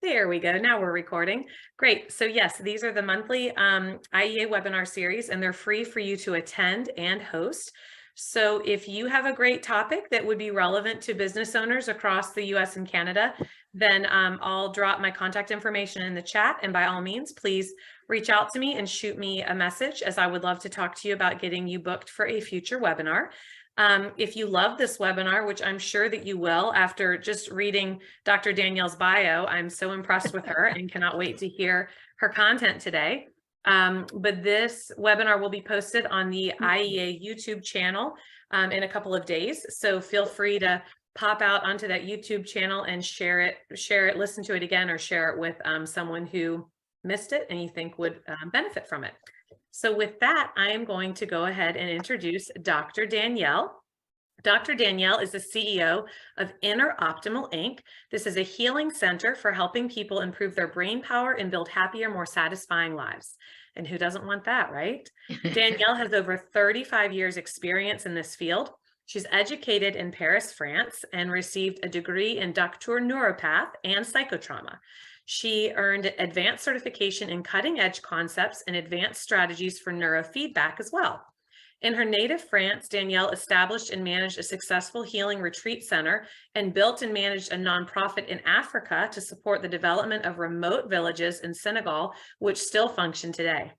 There we go. Now we're recording. Great. So yes, these are the monthly IEA webinar series, and they're free for you to attend and host. So if you have a great topic that would be relevant to business owners across the US and Canada, then I'll drop my contact information in the chat. And by all means, please reach out to me and shoot me a message, as I would love to talk to you about getting you booked for a future webinar. If you love this webinar, which I'm sure that you will after just reading Dr. Danielle's bio, I'm so impressed with her and cannot wait to hear her content today. But this webinar will be posted on the IEA YouTube channel in a couple of days. So feel free to pop out onto that YouTube channel and share it, listen to it again, or share it with someone who missed it and you think would benefit from it. So with that, I am going to go ahead and introduce Dr. Danielle. Dr. Danielle is the CEO of Inner Optimal Inc. This is a healing center for helping people improve their brain power and build happier, more satisfying lives. And who doesn't want that, right? Danielle has over 35 years experience in this field. She's educated in Paris, France, and received a degree in Doctor Neuropath and Psychotrauma. She earned advanced certification in cutting-edge concepts and advanced strategies for neurofeedback as well. In her native France, Danielle established and managed a successful healing retreat center and built and managed a nonprofit in Africa to support the development of remote villages in Senegal, which still function today.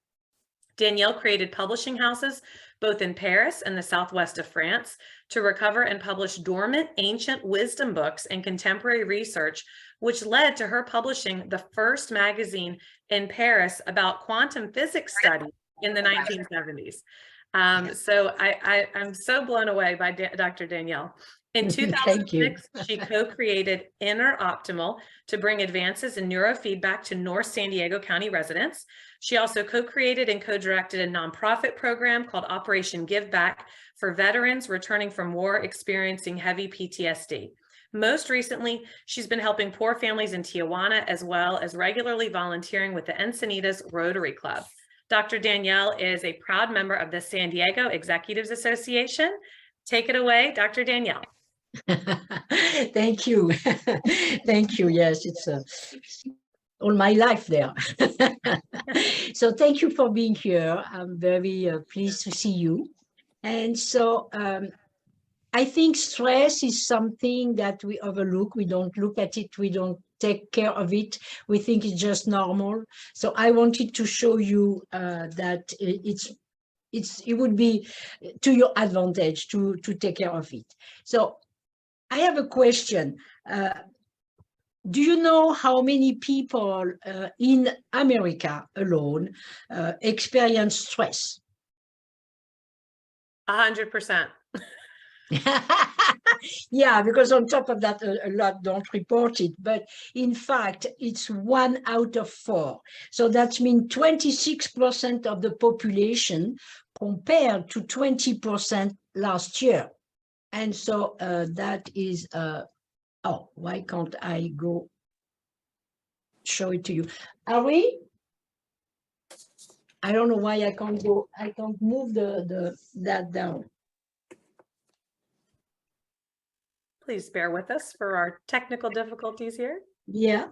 Danielle created publishing houses both in Paris and the southwest of France to recover and publish dormant ancient wisdom books and contemporary research, which led to her publishing the first magazine in Paris about quantum physics studies in the 1970s. So I'm so blown away by Dr. Danielle. In 2006, she co-created Inner Optimal to bring advances in neurofeedback to North San Diego County residents. She also co-created and co-directed a nonprofit program called Operation Give Back for veterans returning from war experiencing heavy PTSD. Most recently, she's been helping poor families in Tijuana, as well as regularly volunteering with the Encinitas Rotary Club. Dr. Danielle is a proud member of the San Diego Executives Association. Take it away, Dr. Danielle. Thank you. Thank you. Yes, it's all my life there. So thank you for being here. I'm very pleased to see you. And so I think stress is something that we overlook. We don't look at it. We don't take care of it. We think it's just normal. So I wanted to show you that it would be to your advantage to take care of it. So I have a question. Do you know how many people in America alone experience stress? 100%. Yeah, because on top of that, a lot don't report it. But in fact, it's 1 out of 4. So that means 26% of the population compared to 20% last year. And so that is, oh, why can't I go show it to you? Are we? I don't know why I can't go, I can't move that down. Please bear with us for our technical difficulties here. Yeah.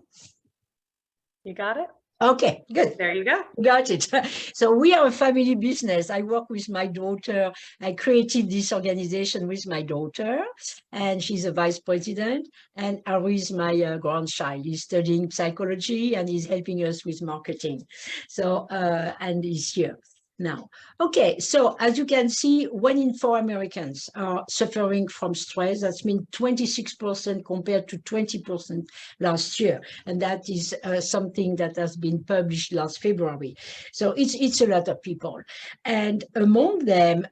You got it? Okay, good. There you go. Got it. So we are a family business. I work with my daughter. I created this organization with my daughter, and she's a vice president. And Ari is my grandchild. He's studying psychology and he's helping us with marketing. So, and he's here now. Okay, so as you can see, 1 in 4 Americans are suffering from stress. That's mean 26% compared to 20% last year. And that is something that has been published last February. So it's a lot of people. And among them,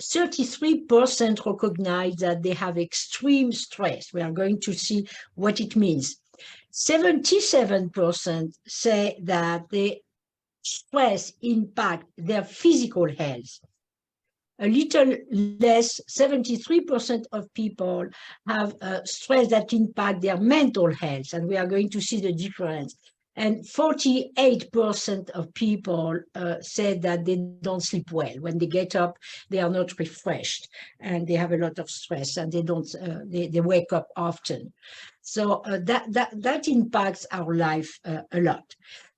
33% recognize that they have extreme stress. We are going to see what it means. 77% say that stress impact their physical health. A little less, 73% of people have stress that impact their mental health, and we are going to see the difference. And 48% of people said that they don't sleep well. When they get up, they are not refreshed, and they have a lot of stress, and they wake up often. So that impacts our life a lot.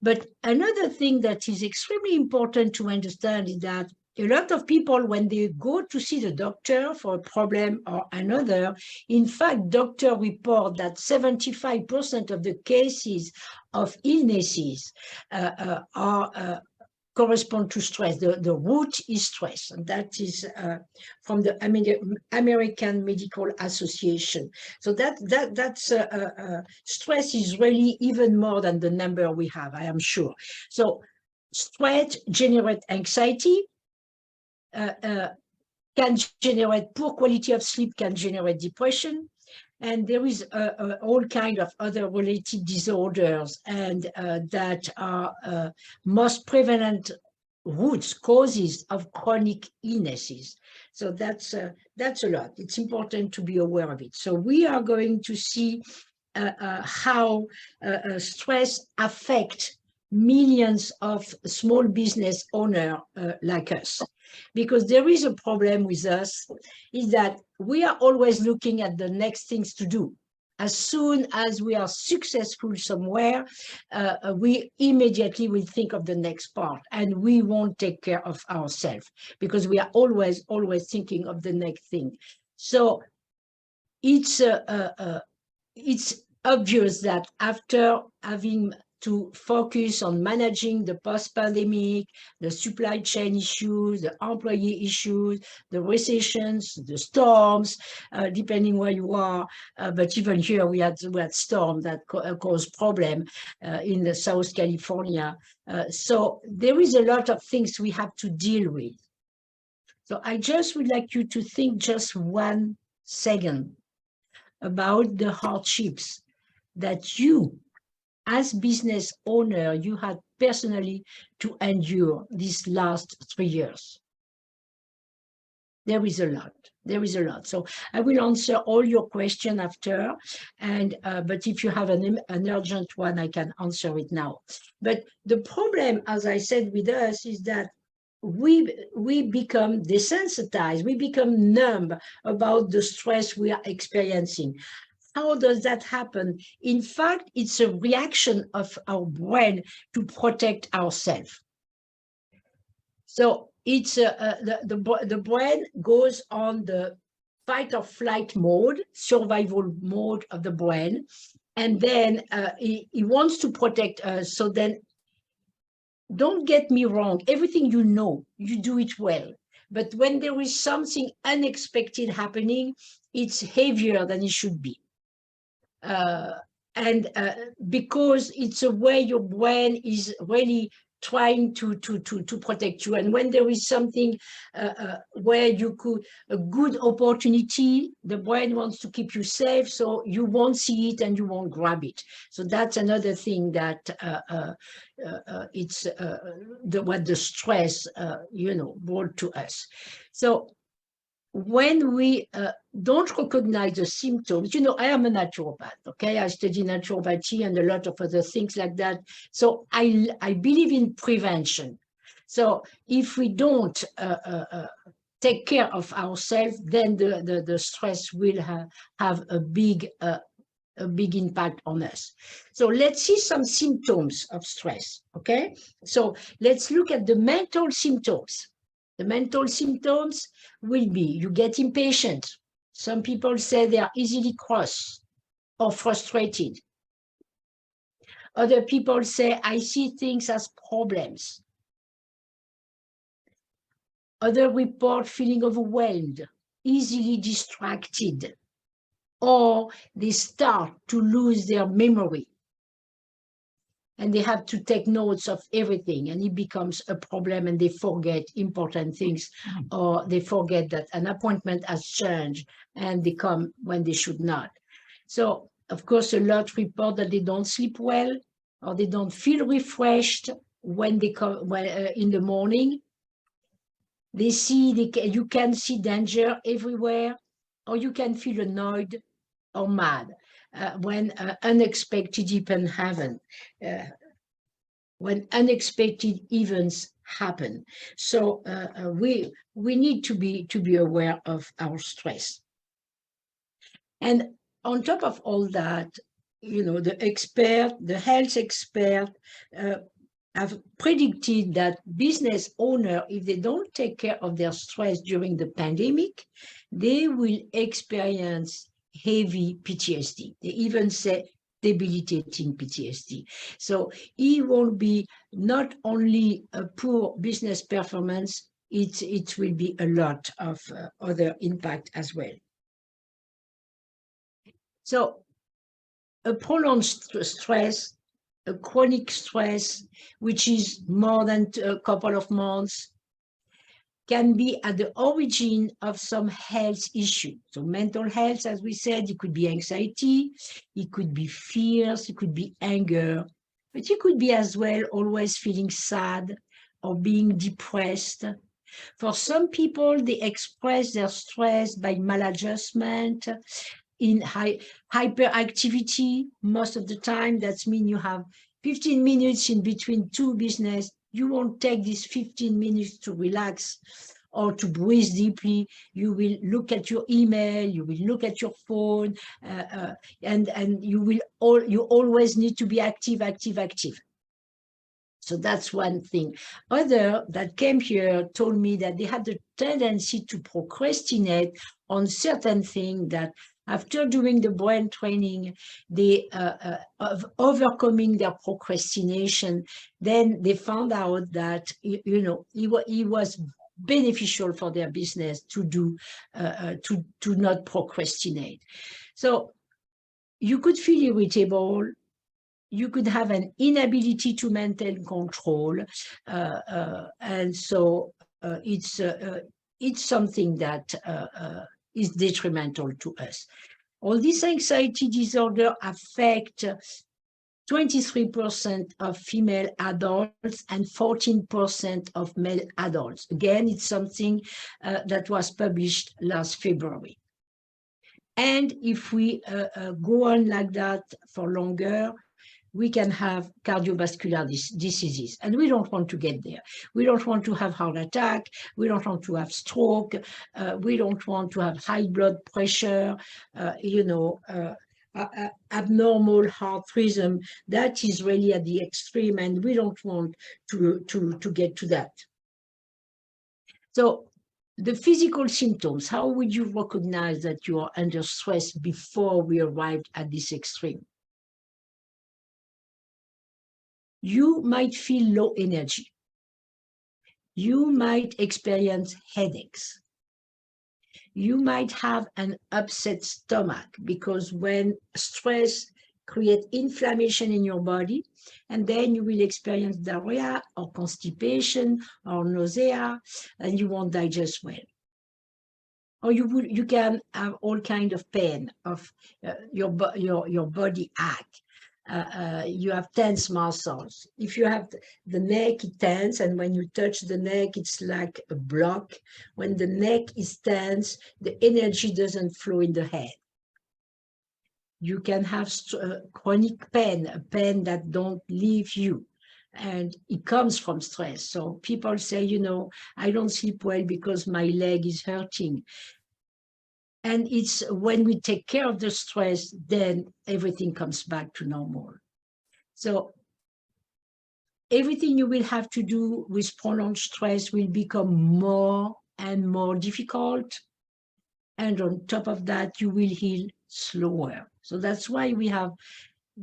But another thing that is extremely important to understand is that a lot of people, when they go to see the doctor for a problem or another, in fact, doctor report that 75% of the cases of illnesses correspond to stress. The root is stress, and that is from the American Medical Association. So that's stress is really even more than the number we have, I am sure. So stress generates anxiety, can generate poor quality of sleep, can generate depression, and there is all kind of other related disorders, and that are most prevalent roots, causes of chronic illnesses. So that's a lot. It's important to be aware of it. So we are going to see how stress affects millions of small business owners like us. Because there is a problem with us, is that we are always looking at the next things to do. As soon as we are successful somewhere, we immediately will think of the next part, and we won't take care of ourselves because we are always thinking of the next thing. So it's obvious that after having to focus on managing the post-pandemic, the supply chain issues, the employee issues, the recessions, the storms, depending where you are. But even here, we had storms that caused problem in the South California. So there is a lot of things we have to deal with. So I just would like you to think just 1 second about the hardships that you, as business owner, you had personally to endure these last 3 years. There is a lot. There is a lot. So I will answer all your questions after, and but if you have an urgent one, I can answer it now. But the problem, as I said, with us is that we become desensitized, we become numb about the stress we are experiencing. How does that happen? In fact, it's a reaction of our brain to protect ourselves. So it's the brain goes on the fight or flight mode, survival mode of the brain, and then he wants to protect us. So then, don't get me wrong, everything you know, you do it well. But when there is something unexpected happening, it's heavier than it should be. Because it's a way your brain is really trying to protect you. And when there is something where you could, a good opportunity, the brain wants to keep you safe, so you won't see it and you won't grab it. So that's another thing that it's what the stress, brought to us. So when we don't recognize the symptoms, I am a naturopath, okay? I study naturopathy and a lot of other things like that. So I believe in prevention. So if we don't take care of ourselves, then the stress will have a big impact on us. So let's see some symptoms of stress, okay? So let's look at the mental symptoms. The mental symptoms will be, you get impatient. Some people say they are easily cross or frustrated. Other people say, I see things as problems. Other report feeling overwhelmed, easily distracted, or they start to lose their memory. And they have to take notes of everything, and it becomes a problem, and they forget important things, or they forget that an appointment has changed and they come when they should not. So, of course, a lot report that they don't sleep well, or they don't feel refreshed when they come in the morning. They see, you can see danger everywhere, or you can feel annoyed or mad. When unexpected events happen, when unexpected events happen. So we need to be aware of our stress. And on top of all that, the health expert have predicted that business owners, if they don't take care of their stress during the pandemic, they will experience heavy PTSD. They even say debilitating PTSD. So it will be not only a poor business performance, it will be a lot of other impact as well. So a prolonged stress, a chronic stress, which is more than a couple of months, can be at the origin of some health issue. So mental health, as we said, it could be anxiety, it could be fears, it could be anger, but it could be as well always feeling sad or being depressed. For some people, they express their stress by maladjustment, in hyperactivity. Most of the time, that means you have 15 minutes in between two business. You won't take these 15 minutes to relax or to breathe deeply. You will look at your email, you will look at your phone, and you always need to be active. So that's one thing. Other that came here told me that they had the tendency to procrastinate on certain things that after doing the brain training, they of overcoming their procrastination, then they found out that it was beneficial for their business to do to not procrastinate. So you could feel irritable. You could have an inability to maintain control, and so it's something that is detrimental to us. All these anxiety disorder affect 23% of female adults and 14% of male adults. Again, it's something that was published last February. And if we go on like that for longer, we can have cardiovascular diseases, and we don't want to get there. We don't want to have heart attack. We don't want to have stroke. We don't want to have high blood pressure, abnormal heart rhythm. That is really at the extreme, and we don't want to get to that. So the physical symptoms, how would you recognize that you are under stress before we arrived at this extreme? You might feel low energy. You might experience headaches. You might have an upset stomach, because when stress creates inflammation in your body, and then you will experience diarrhea or constipation or nausea, and you won't digest well. Or you can have all kinds of pain of your body ache. You have tense muscles. If you have the neck tense, and when you touch the neck, it's like a block. When the neck is tense, the energy doesn't flow in the head. You can have chronic pain, a pain that don't leave you, and it comes from stress. So people say, I don't sleep well because my leg is hurting. And it's when we take care of the stress, then everything comes back to normal. So everything you will have to do with prolonged stress will become more and more difficult. And on top of that, you will heal slower. So that's why we have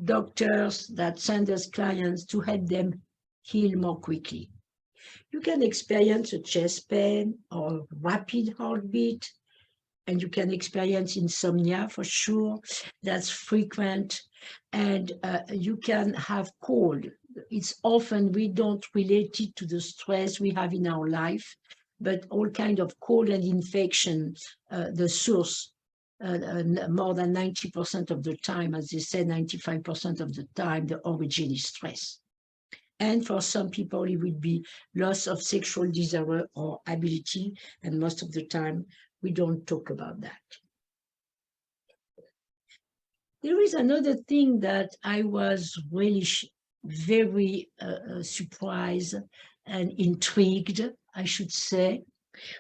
doctors that send us clients to help them heal more quickly. You can experience a chest pain or rapid heartbeat, and you can experience insomnia for sure. That's frequent. And you can have cold. It's often we don't relate it to the stress we have in our life, but all kind of cold and infection, the source, more than 90% of the time, as they say, 95% of the time, the origin is stress. And for some people, it would be loss of sexual desire or ability, and most of the time, we don't talk about that. There is another thing that I was really very surprised and intrigued, I should say,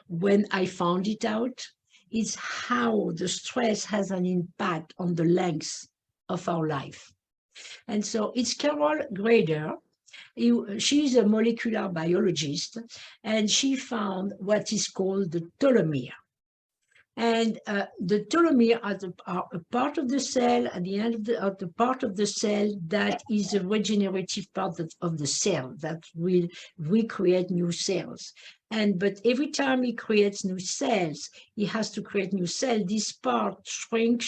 when I found it out. is how the stress has an impact on the length of our life. And so it's Carol Grader. She's a molecular biologist, and she found what is called the telomere. And the telomere are a part of the cell, at the end of the part of the cell that is a regenerative part of the cell that will recreate new cells. But every time he creates new cells, he has to create new cells. This part shrink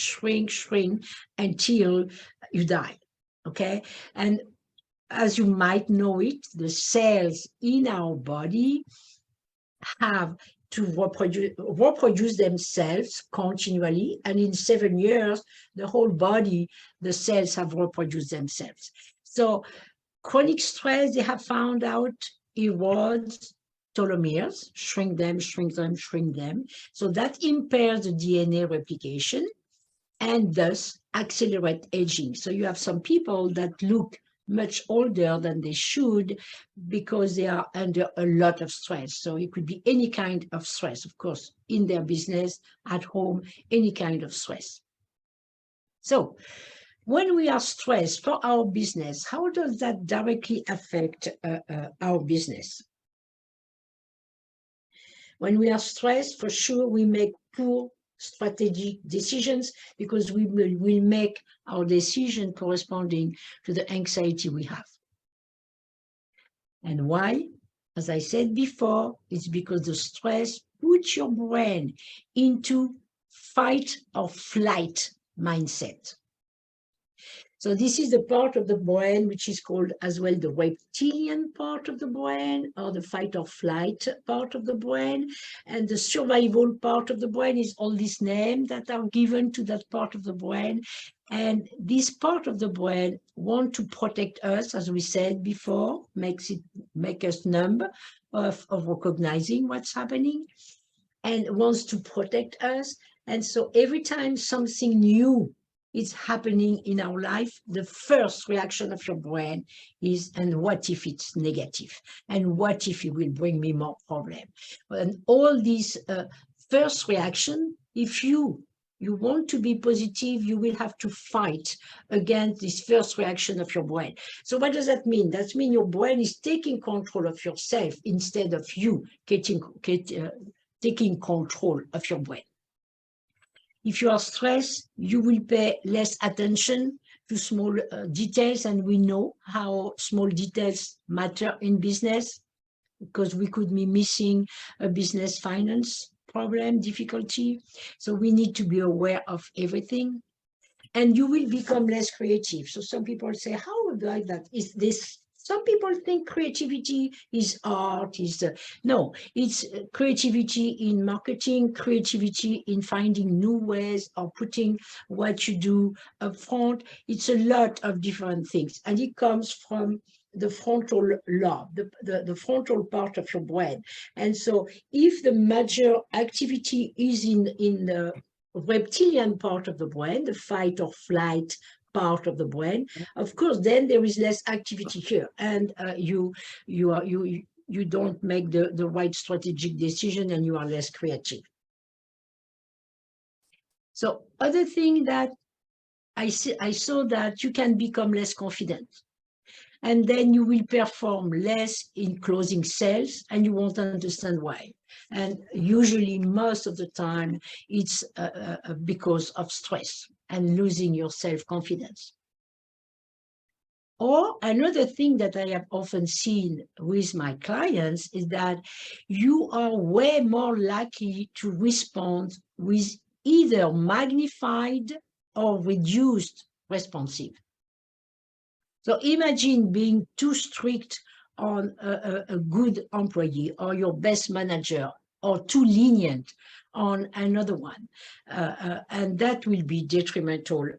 until you die. Okay, and as you might know it, the cells in our body have to reproduce themselves continually, and in 7 years, the whole body, the cells have reproduced themselves. So chronic stress, they have found out, erodes telomeres, shrink them. So that impairs the DNA replication and thus accelerate aging. So you have some people that look much older than they should because they are under a lot of stress. So it could be any kind of stress, of course, in their business, at home, any kind of stress. So when we are stressed for our business, how does that directly affect our business? When we are stressed, for sure, we make poor strategic decisions because we will make our decision corresponding to the anxiety we have. And why? As I said before, it's because the stress puts your brain into fight or flight mindset. So this is the part of the brain which is called as well the reptilian part of the brain, or the fight or flight part of the brain. And the survival part of the brain is all these names that are given to that part of the brain. And this part of the brain wants to protect us, as we said before, make us numb of recognizing what's happening, and wants to protect us. And so every time something new is happening in our life, the first reaction of your brain is, and what if it's negative? And what if it will bring me more problem? And all these first reaction, if you want to be positive, you will have to fight against this first reaction of your brain. So what does that mean? That means your brain is taking control of yourself instead of you taking control of your brain. If you are stressed, you will pay less attention to small details, and we know how small details matter in business, because we could be missing a business finance problem, difficulty. So we need to be aware of everything, and you will become less creative. So some people say, how would I that? Is this? Some people think creativity is art, no, it's creativity in marketing, creativity in finding new ways of putting what you do up front. It's a lot of different things, and it comes from the frontal lobe, the frontal part of your brain. And so if the major activity is in the reptilian part of the brain, the fight or flight part of the brain, of course, then there is less activity here, and you don't make the right strategic decision, and you are less creative. So other thing that I saw that you can become less confident, and then you will perform less in closing sales, and you won't understand why. And usually, most of the time, it's because of stress and losing your self-confidence. Or another thing that I have often seen with my clients is that you are way more likely to respond with either magnified or reduced responsive. So imagine being too strict on a good employee or your best manager, or too lenient on another one, and that will be detrimental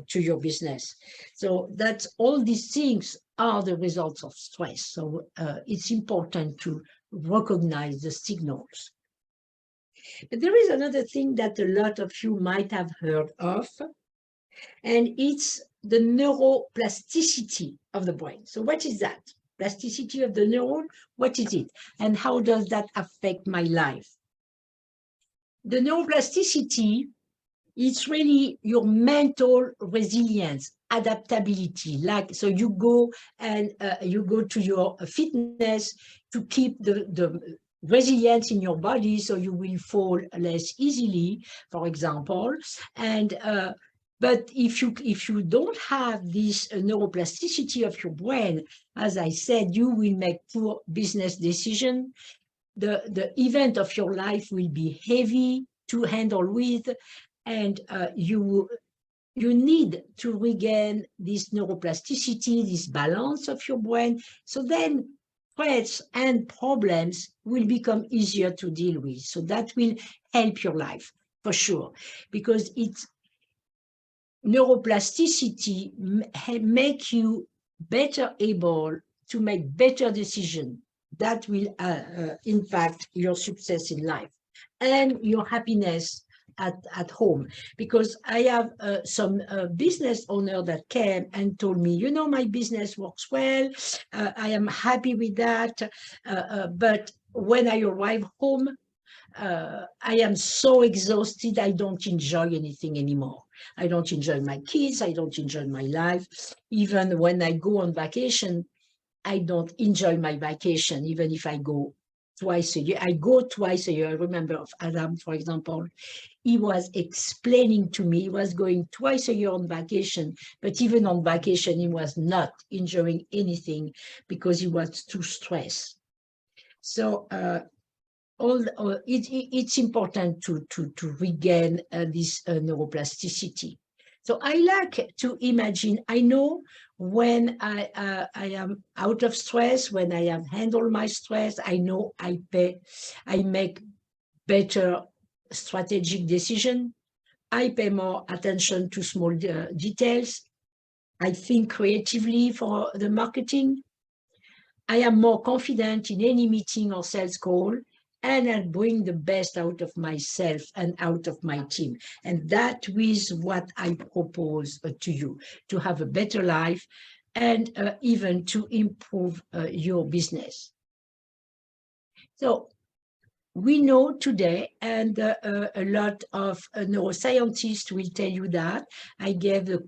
to your business. So that's all these things are the results of stress. So it's important to recognize the signals. But there is another thing that a lot of you might have heard of, and it's the neuroplasticity of the brain. So what is that? Plasticity of the neuron, what is it? And how does that affect my life? the neuroplasticity, it's really your mental resilience, adaptability. Like, so you go and you go to your fitness to keep the resilience in your body, so you will fall less easily, for example. And but if you don't have this neuroplasticity of your brain, as I said, you will make poor business decision. The event of your life will be heavy to handle with, and you need to regain this neuroplasticity, this balance of your brain. So then threats and problems will become easier to deal with. So that will help your life for sure, because it's neuroplasticity make you better able to make better decisions that will impact your success in life and your happiness at home. Because I have some business owner that came and told me, you know, my business works well, I am happy with that, but when I arrive home, I am so exhausted, I don't enjoy anything anymore. I don't enjoy my kids, I don't enjoy my life. Even when I go on vacation, I don't enjoy my vacation, even if I go twice a year. I go twice a year. I remember of Adam, for example, he was explaining to me, he was going twice a year on vacation, but even on vacation, he was not enjoying anything because he was too stressed. So it's important to regain this neuroplasticity. So I like to imagine, I know when I am out of stress, when I have handled my stress, I know I make better strategic decision. I pay more attention to small details. I think creatively for the marketing. I am more confident in any meeting or sales call, and I bring the best out of myself and out of my team. And that is what I propose to you, to have a better life and even to improve your business. So we know today, and a lot of neuroscientists will tell you that. I gave the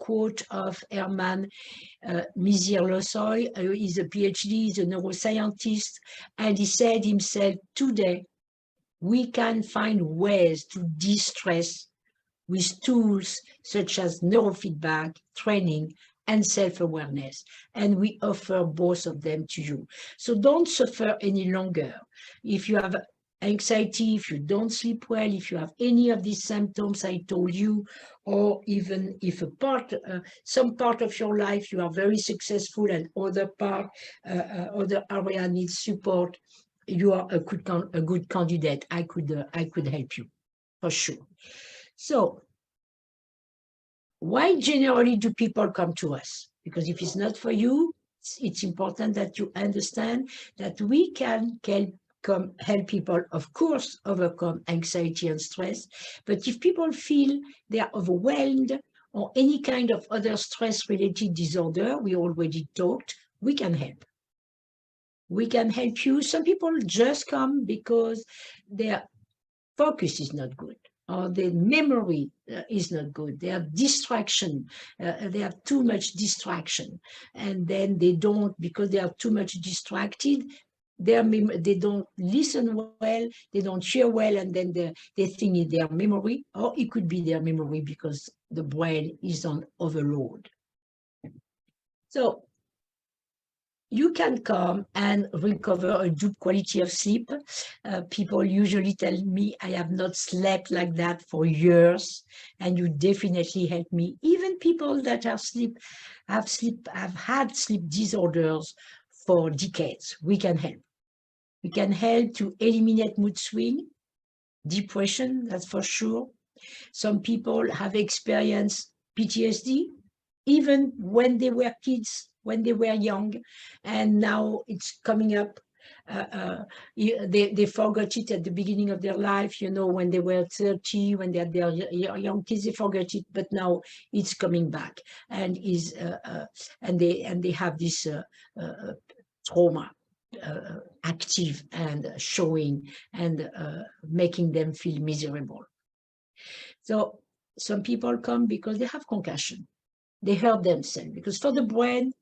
quote of Herman Mizir-Losoy. He's a PhD, he's a neuroscientist, and he said himself, today, we can find ways to de-stress with tools such as neurofeedback, training, and self-awareness. And we offer both of them to you. So don't suffer any longer. If you have anxiety, if you don't sleep well, if you have any of these symptoms I told you, or even if some part of your life you are very successful and other area needs support, you are a good candidate. I could help you for sure. So why generally do people come to us? Because if it's not for you, it's important that you understand that we can help people, of course, overcome anxiety and stress. But if people feel they are overwhelmed or any kind of other stress-related disorder, we already talked, we can help. We can help you. Some people just come because their focus is not good, or their memory is not good. They have distraction. They have too much distraction. And then they don't, because they are too much distracted, they don't listen well, they don't hear well, and then they think it's their memory, or it could be their memory because the brain is on overload. So you can come and recover a good quality of sleep. People usually tell me, I have not slept like that for years, and you definitely help me. Even people that have had sleep disorders for decades, we can help. We can help to eliminate mood swing, depression, that's for sure. Some people have experienced PTSD, even when they were kids, when they were young, and now it's coming up. They forgot it at the beginning of their life, you know, when they were 30, when they had their young kids, they forgot it, but now it's coming back, and they have this trauma. active and showing and making them feel miserable. So some people come because they have concussion. They hurt themselves, because for the brain,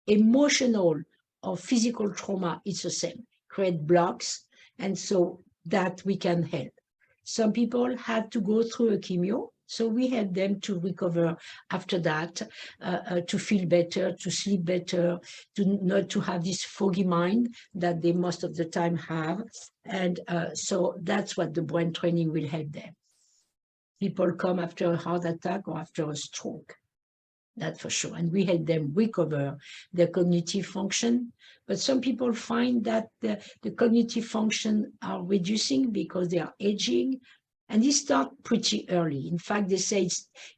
emotional or physical trauma is the same, create blocks, and so that we can help. Some people had to go through a chemo, so we help them to recover after that, to feel better, to sleep better, to not to have this foggy mind that they most of the time have. And so that's what the brain training will help them. People come after a heart attack or after a stroke. That's for sure. And we help them recover their cognitive function. But some people find that the cognitive function are reducing because they are aging. And they start pretty early. In fact, they say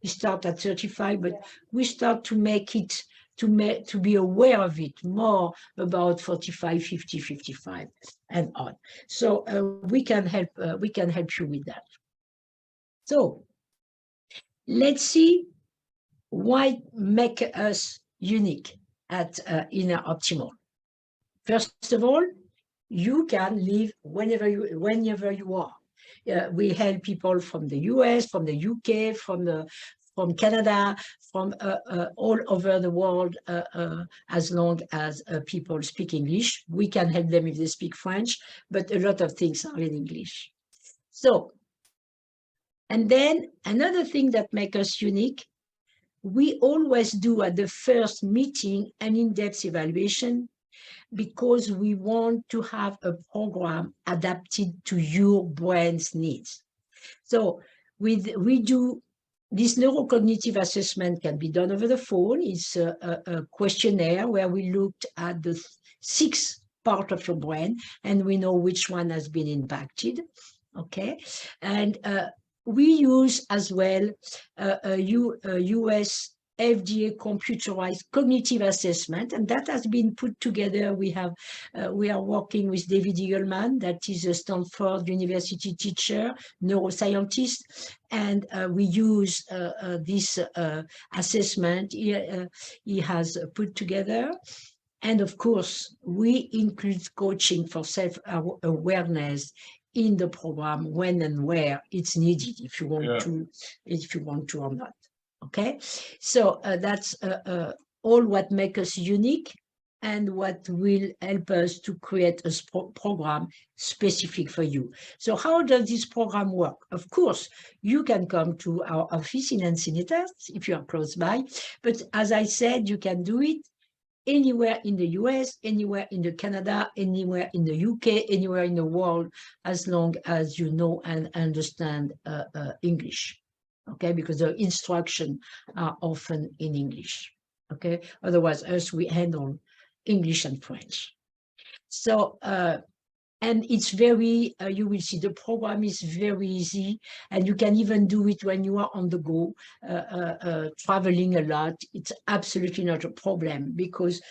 you start at 35, but we start to make it, to be aware of it more about 45, 50, 55 and on. So we can help you with that. So let's see what make us unique at Inner Optimal. First of all, you can live whenever you are. We help people from the US, from the UK, from Canada, from all over the world, as long as people speak English. We can help them if they speak French, but a lot of things are in English. So, and then another thing that makes us unique, we always do at the first meeting an in-depth evaluation, because we want to have a program adapted to your brain's needs. So we do this neurocognitive assessment, can be done over the phone. It's a questionnaire where we looked at the 6 parts of your brain, and we know which one has been impacted. Okay, and we use as well a US FDA computerized cognitive assessment, and that has been put together. We are working with David Eagleman, that is a Stanford University teacher, neuroscientist, and we use this assessment he has put together. And of course, we include coaching for self-awareness in the program when and where it's needed, if you want to or not. Okay, so that's all what makes us unique, and what will help us to create a program specific for you. So how does this program work? Of course, you can come to our office in Encinitas if you are close by, but as I said, you can do it anywhere in the US, anywhere in the Canada, anywhere in the UK, anywhere in the world, as long as you know and understand English. Okay, because the instructions are often in English. Okay, otherwise us, we handle English and French. So and it's very, you will see the program is very easy, and you can even do it when you are on the go, traveling a lot. It's absolutely not a problem, because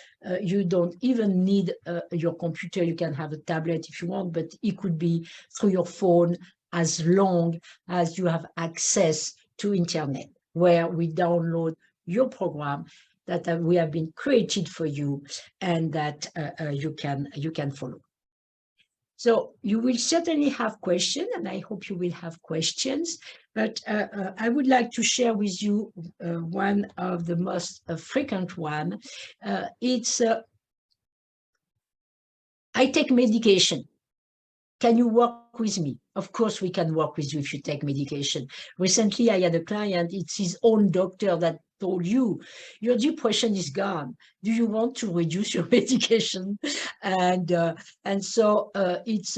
you don't even need your computer. You can have a tablet if you want, but it could be through your phone, as long as you have access to internet, where we download your program that we have been created for you, and that you can follow. So you will certainly have questions, and I hope you will have questions, but I would like to share with you one of the most frequent one. It's, I take medication. Can you work with me? Of course, we can work with you if you take medication. Recently, I had a client, it's his own doctor that told you, your depression is gone. Do you want to reduce your medication? And so it's,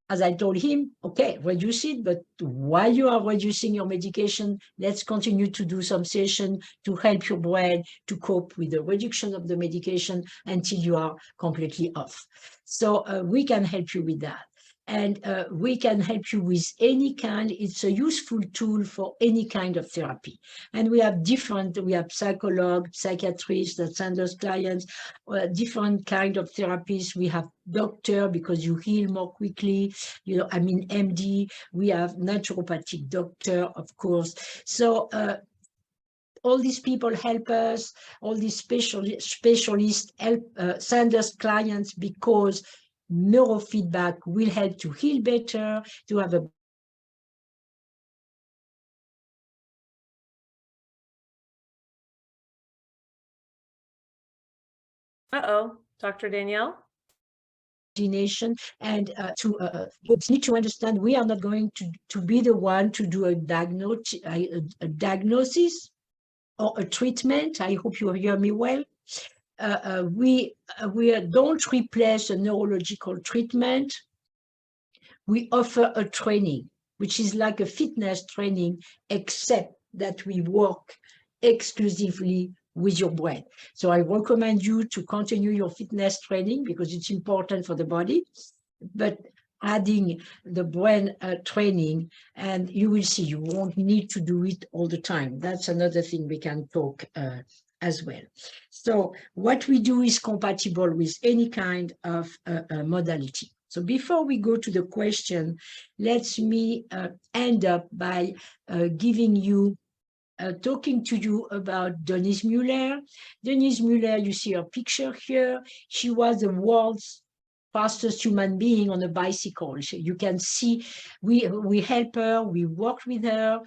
as I told him, okay, reduce it, but while you are reducing your medication, let's continue to do some session to help your brain to cope with the reduction of the medication until you are completely off. So we can help you with that. And we can help you with any kind. It's a useful tool for any kind of therapy. And we have psychologists, psychiatrists that send us clients, different kind of therapies. We have doctor, because you heal more quickly, MD. We have naturopathic doctor, of course. So all these people help us, all these specialists help send us clients because neurofeedback will help to heal better, to have a Uh-oh, Dr. Danielle? coordination, and you need to understand we are not going to be the one to do a diagnosis or a treatment. I hope you hear me well. We don't replace a neurological treatment. We offer a training, which is like a fitness training, except that we work exclusively with your brain. So I recommend you to continue your fitness training because it's important for the body, but adding the brain training, and you will see you won't need to do it all the time. That's another thing we can talk as well. So what we do is compatible with any kind of modality. So before we go to the question, let me end up by giving you talking to you about Denise Muller. Denise Muller, you see her picture here. She was the world's fastest human being on a bicycle. You can see we help her, we work with her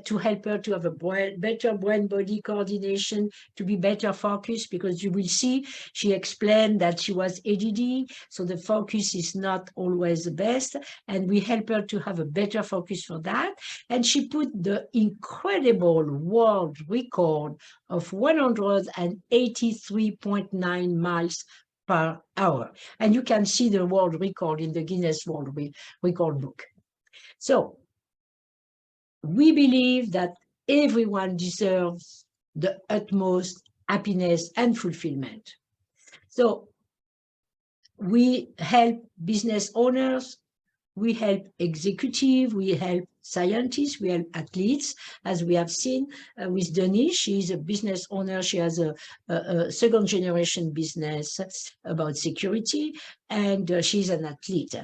to help her to have a better brain-body coordination, to be better focused, because you will see she explained that she was ADD, so the focus is not always the best, and we help her to have a better focus for that. And she put the incredible world record of 183.9 miles per hour. And you can see the world record in the Guinness World Record book. So we believe that everyone deserves the utmost happiness and fulfillment. So we help business owners, we help executives, we help scientists, we help athletes, as we have seen with Denise. She's a business owner. She has a second generation business about security, and she's an athlete.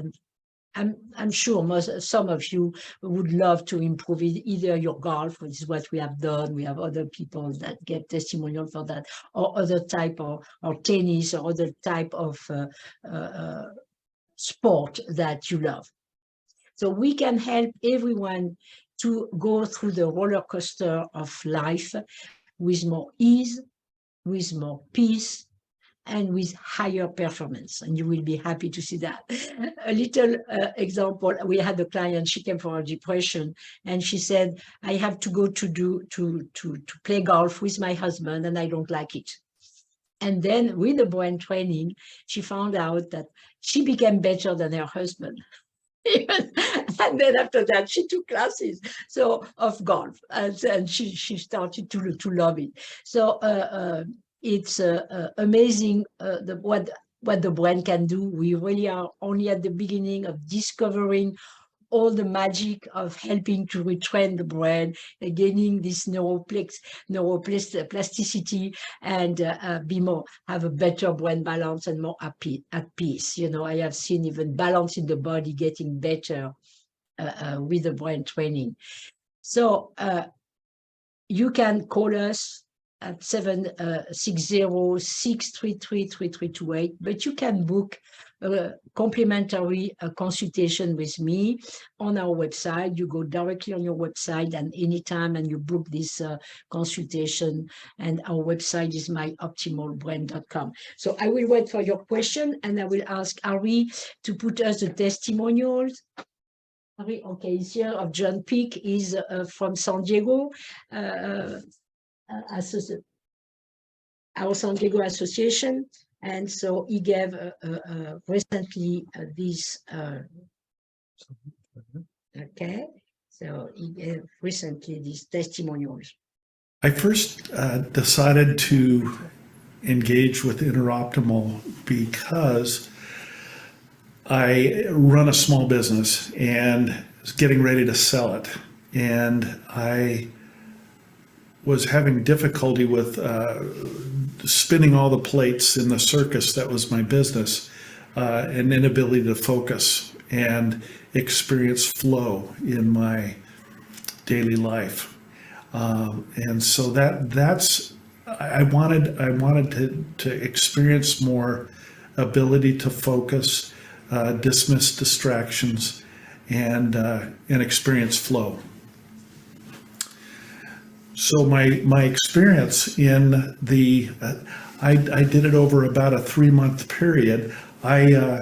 And I'm sure some of you would love to improve either your golf, which is what we have done. We have other people that get testimonial for that, or other type or tennis, or other type of sport that you love. So we can help everyone to go through the roller coaster of life with more ease, with more peace, and with higher performance. And you will be happy to see that. A little example, we had a client, she came for a depression, and she said, I have to go to play golf with my husband, and I don't like it. And then with the brain training, she found out that she became better than her husband. And then after that, she took classes of golf, and she started to love it. So it's amazing what the brain can do. We really are only at the beginning of discovering all the magic of helping to retrain the brain, gaining this neuroplasticity, and have a better brain balance and more at peace. You know, I have seen even balance in the body getting better with the brain training. So you can call us at 760-633-3328, but you can book a complimentary consultation with me on our website. You go directly on your website and anytime, and you book this consultation, and our website is myoptimalbrain.com. So I will wait for your question, and I will ask Ari to put us the testimonials. Okay, he's here of John Peak. Is from San Diego, our San Diego Association, and so he gave recently this. Okay, so he gave recently these testimonials. I first decided to engage with Interoptimal because I run a small business and was getting ready to sell it, and I was having difficulty with spinning all the plates in the circus that was my business, an inability to focus and experience flow in my daily life. And so that's I wanted to experience more ability to focus, dismiss distractions, and experience flow. So my experience in the I did it over about a 3-month period. I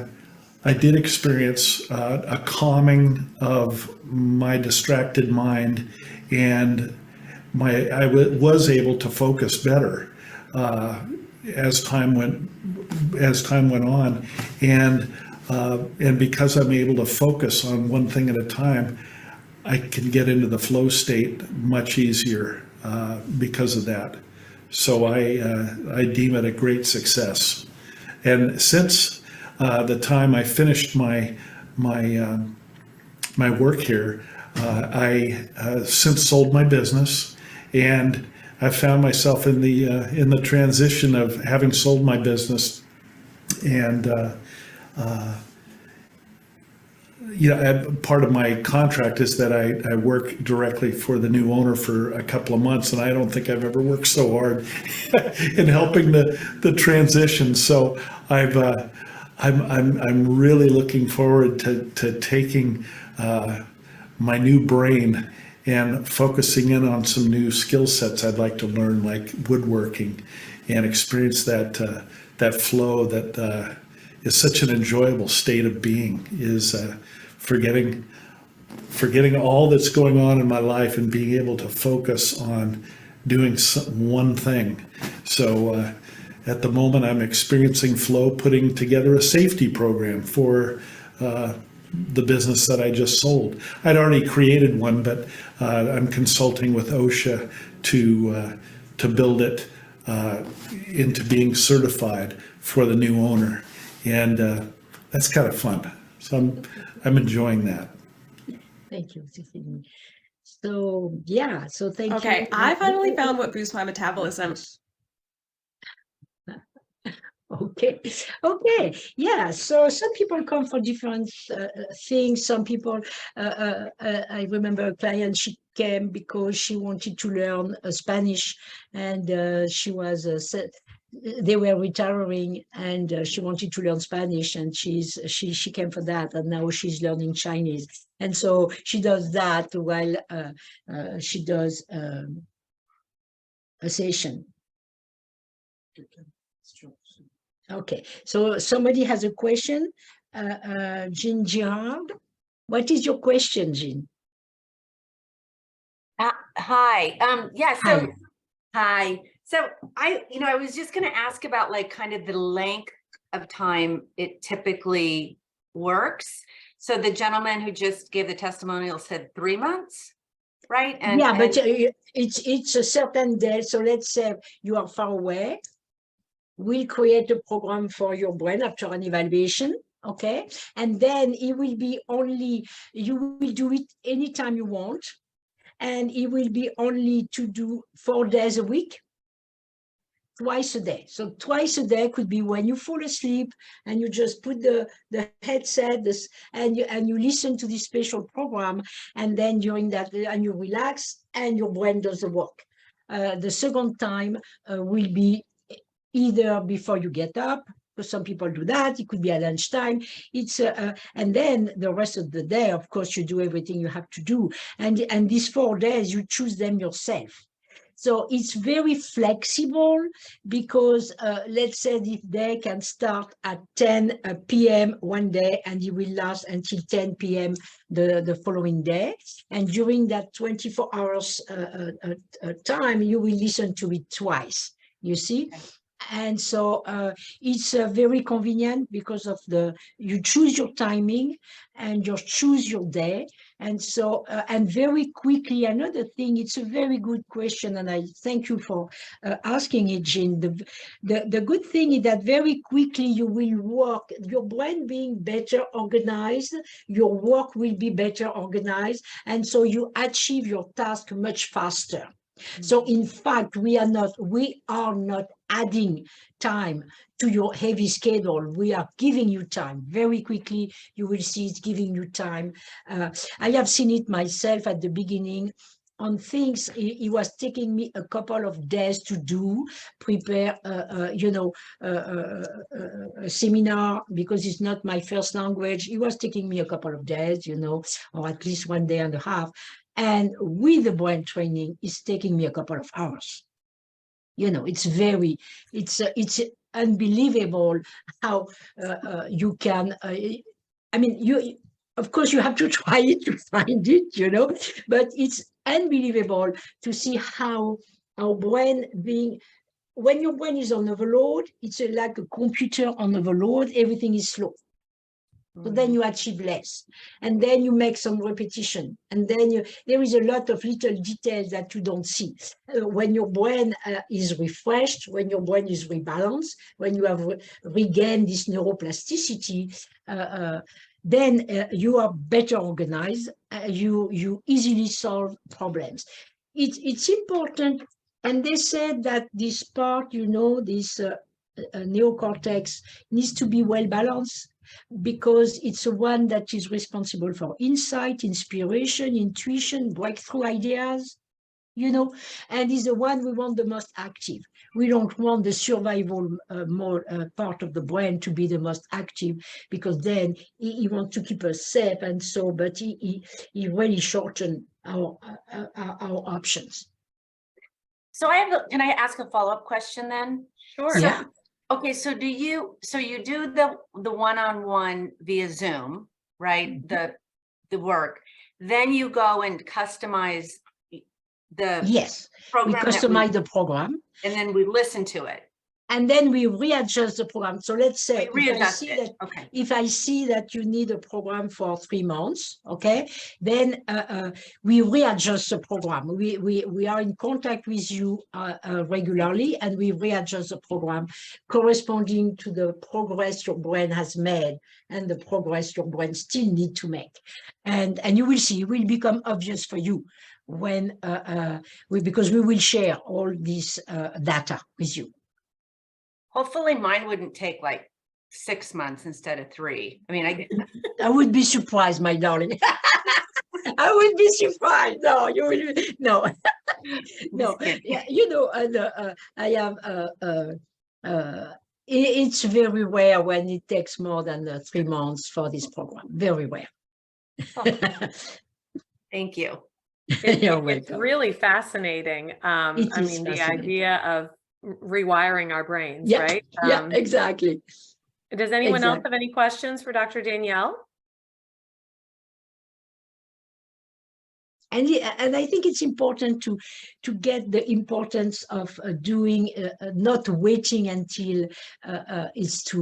did experience a calming of my distracted mind, and I was able to focus better as time went on, and because I'm able to focus on one thing at a time, I can get into the flow state much easier because of that. So I deem it a great success. And since the time I finished my work here, I since sold my business, and I found myself in the transition of having sold my business, and part of my contract is that I work directly for the new owner for a couple of months, and I don't think I've ever worked so hard in helping the transition. So I'm really looking forward to taking my new brain and focusing in on some new skill sets I'd like to learn, like woodworking, and experience that flow that is such an enjoyable state of being, is forgetting all that's going on in my life and being able to focus on doing one thing. So at the moment, I'm experiencing flow, putting together a safety program for the business that I just sold. I'd already created one, but I'm consulting with OSHA to build it into being certified for the new owner, and that's kind of fun. So I'm enjoying that. Thank you, Cecilie. So yeah, so thank you. Okay, I finally found what boosts my metabolism. Okay. Yeah. So some people come for different things. Some people, I remember a client, she came because she wanted to learn Spanish, and she was they were retiring, and she wanted to learn Spanish, and she came for that, and now she's learning Chinese, and so she does that while she does a session. Okay, so somebody has a question. Jean Girard, what is your question, Jean? Hi. Yeah, so Hi. hi. So I was just going to ask about like kind of the length of time it typically works. So the gentleman who just gave the testimonial said 3 months, right? And yeah, but it's a certain day. So let's say you are far away. We'll create a program for your brain after an evaluation, okay? And then it will be only, you will do it anytime you want, and it will be only to do 4 days a week, twice a day. So twice a day could be when you fall asleep and you just put the headset and you listen to this special program, and then during that, and you relax and your brain does the work. The second time will be either before you get up, because some people do that. It could be at lunchtime. It's and then the rest of the day, of course, you do everything you have to do. And these 4 days, you choose them yourself. So it's very flexible, because let's say this day can start at 10 p.m. one day, and it will last until 10 p.m. the following day. And during that 24 hours time, you will listen to it twice, you see? And so it's very convenient because of you choose your timing and you choose your day. And so, and very quickly, another thing, it's a very good question, and I thank you for asking it, Jean. The good thing is that very quickly you will work, your brain being better organized, your work will be better organized, and so you achieve your task much faster. So in fact, we are not adding time to your heavy schedule. We are giving you time very quickly. You will see it's giving you time. I have seen it myself at the beginning. on things it was taking me a couple of days to do, prepare, a seminar, because it's not my first language. It was taking me a couple of days, or at least 1 day and a half. And with the brain training, it's taking me a couple of hours. It's unbelievable how you can, of course, you have to try it to find it, but it's unbelievable to see how our brain when your brain is on overload, it's like a computer on overload, everything is slow. So then you achieve less, and then you make some repetition, and then there is a lot of little details that you don't see. When your brain is refreshed, when your brain is rebalanced, when you have regained this neuroplasticity, then you are better organized. You easily solve problems. It's important, and they said that this part, this neocortex needs to be well balanced, because it's the one that is responsible for insight, inspiration, intuition, breakthrough ideas, and is the one we want the most active. We don't want the survival part of the brain to be the most active, because then he wants to keep us safe, and so, but he really shorten our options. So can I ask a follow-up question then? Sure. Yeah. Okay, so you do the one-on-one via Zoom, right? The work. Then you go and customize the Yes, we program customize the program, and then we listen to it. and then we readjust the program. So let's say if I see that you need a program for 3 months, okay, then we readjust the program. We are in contact with you regularly, and we readjust the program corresponding to the progress your brain has made and the progress your brain still need to make. And you will see, it will become obvious for you when because we will share all this data with you. Hopefully mine wouldn't take like 6 months instead of 3. I mean, I would be surprised, my darling. I would be surprised. No, you will. No, no. Yeah, I have. It's very rare when it takes more than 3 months for this program. Very rare. Thank you. You're It's welcome. really fascinating. The idea of rewiring our brains, Yeah, right? yeah, exactly. Does anyone else have any questions for Dr. Danielle? And I think it's important to get the importance of doing, not waiting until it's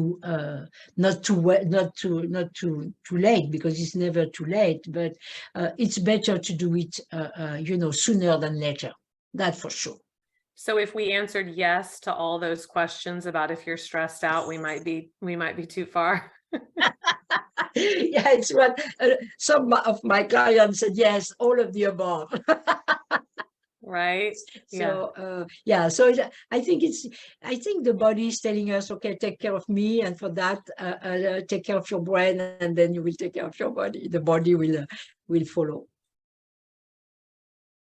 not too late, because it's never too late. But it's better to do it, sooner than later. That for sure. So if we answered yes to all those questions about if you're stressed out, we might be too far. Yeah, it's what some of my clients said. Yes, all of the above. Right. So so I think the body is telling us, okay, take care of me, and for that take care of your brain, and then you will take care of your body. The body will follow.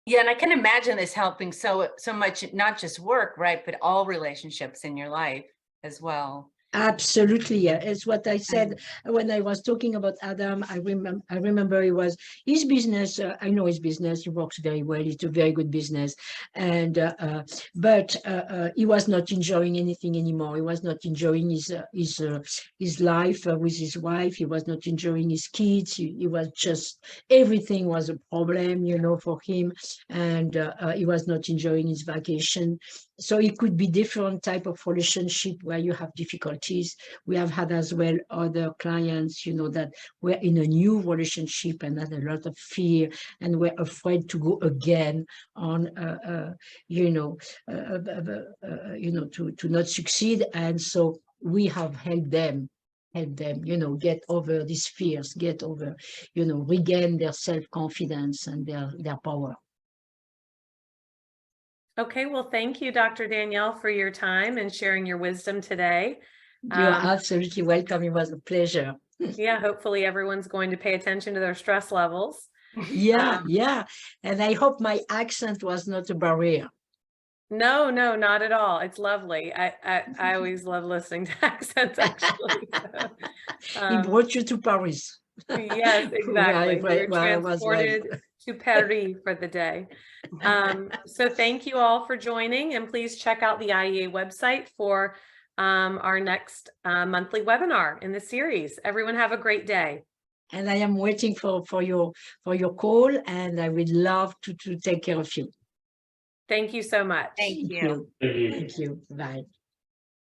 Yeah, and I can imagine this helping so much, not just work, right, but all relationships in your life as well. Absolutely, yeah. It's what I said when I was talking about Adam. I remember it was his business. I know his business. He works very well. It's a very good business, and but he was not enjoying anything anymore. He was not enjoying his life with his wife. He was not enjoying his kids. He was just, everything was a problem, for him, and he was not enjoying his vacation. So it could be different type of relationship where you have difficulties. We have had as well other clients, that were in a new relationship and had a lot of fear and were afraid to go again on, to not succeed. And so we have helped them, get over these fears, get over, regain their self-confidence and their power. Okay, well, thank you, Dr. Danielle, for your time and sharing your wisdom today. You're absolutely welcome. It was a pleasure. Yeah, hopefully everyone's going to pay attention to their stress levels. Yeah, yeah. And I hope my accent was not a barrier. No, no, not at all. It's lovely. I always love listening to accents, actually. So, He brought you to Paris. yes, exactly. We were Well, I was right. transported to Paris for the day. So thank you all for joining, and please check out the IEA website for our next monthly webinar in the series. Everyone have a great day. And I am waiting for your call, and I would love to take care of you. Thank you so much. Thank you. Thank you. Bye.